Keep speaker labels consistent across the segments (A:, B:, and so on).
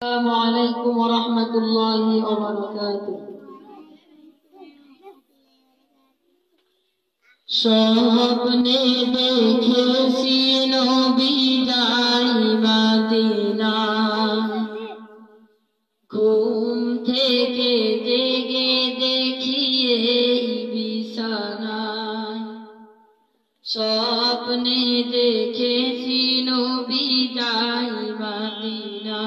A: السلام عليكم ورحمة الله وبركاته স্বপ্নে দেখেছি নবী যাই মদিনা ঘুম থেকে জেগে দেখি এই বিছানায় স্বপ্নে দেখেছি নবী যাই মদিনা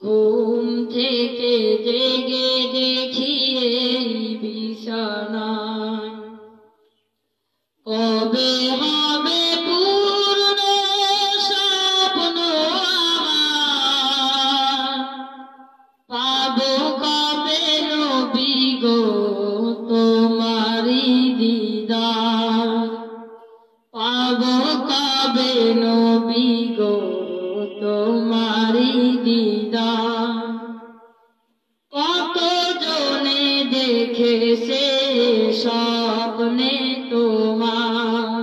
A: ঘুম থেকে জেগে দেখি এই বিছানায় কবে হবে পূর্ণ স্বপ্ন আমার পাবো কবে নবী গো তোমারি দিদার পাবো কবে নবী গো তোমারি দিদার কত জনে দেখেছে স্বপ্নে তোমার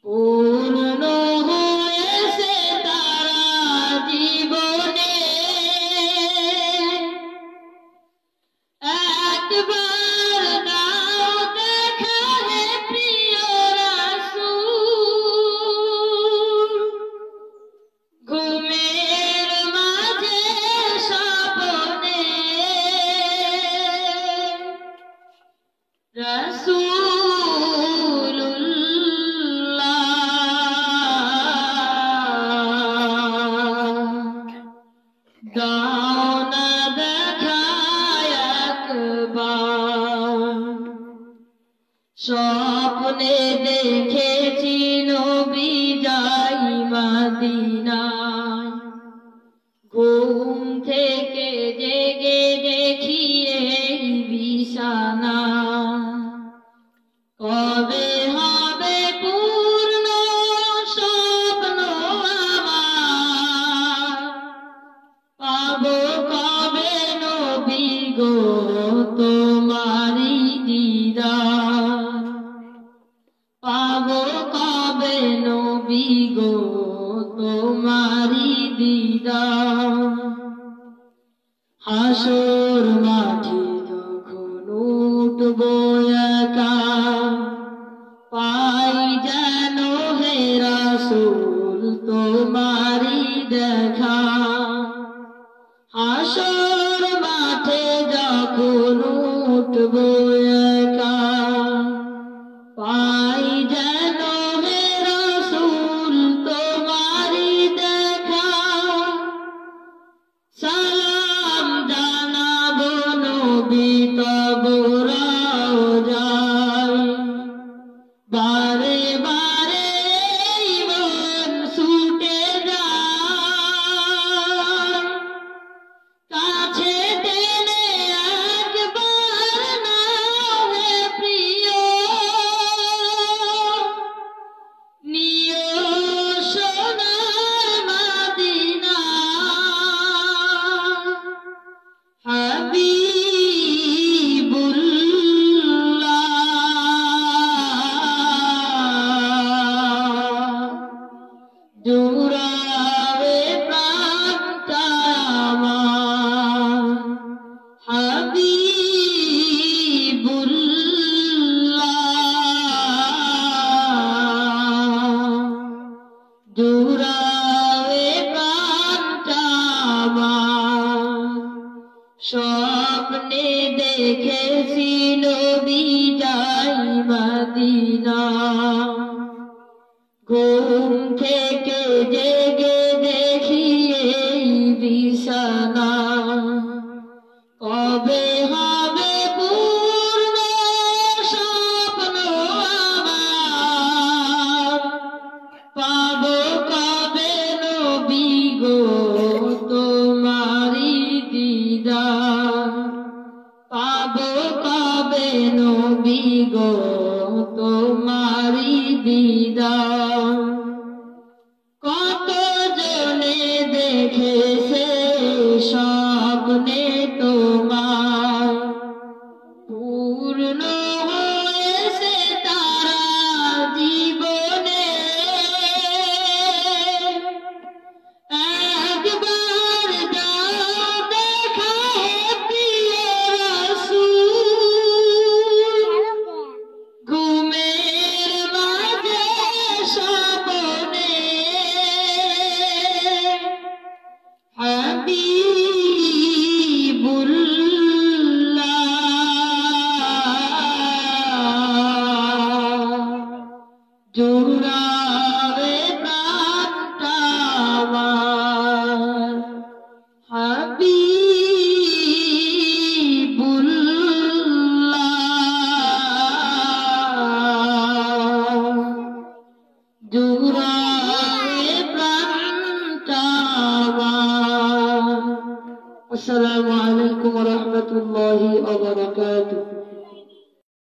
A: পূর্ণ হয়েছে তারা জীবনে একবার দাও দেখা হে প্রিয় রাসূল ঘুমের মাঝে স্বপ্নে দাও না দেখা একবার স্বপ্নে দেখেছি নবী যাই মদিনায় ঘুম থেকে জেগে দেখি এই বিছানা কবে হবে পূর্ণ স্বপ্ন আমার পাবো কবে নবী গো তোমারি দিদার পাবো কবে নবী গো তোমারি দিদার হাসর মাঠে যখন উঠবো একা পাই যেন হে রাসূল তোমারি দেখা হাসর মাঠে যখন উঠবো একা পাই যেন হে রাসূল তোমারি দেখা সালাম জানাবো নবী তব রওজায় বারে বারে মন ছুটে যায় কাছে টেনে একবার নাও হে প্রিয় নিও সোনার মদিনা হাবিবুল্লাহ জুড়াবে প্রাণটা আমার হাবিবুল্লাহ জুড়াবে প্রাণটা আমার স্বপ্নে দেখেছি নবী যাই মদিনা ঘুম থেকে জেগে দেখি এই বিছানা কবে হবে পূর্ণ স্বপ্ন আমার পাবো কবে নবী গো তোমারি দিদার পাবো কবে নবী গো তোমারি দিদার কত জনে দেখেছে স্বপ্নে তোমার পূর্ণ হয়েছে তারা জীবনে একবার
B: করুণা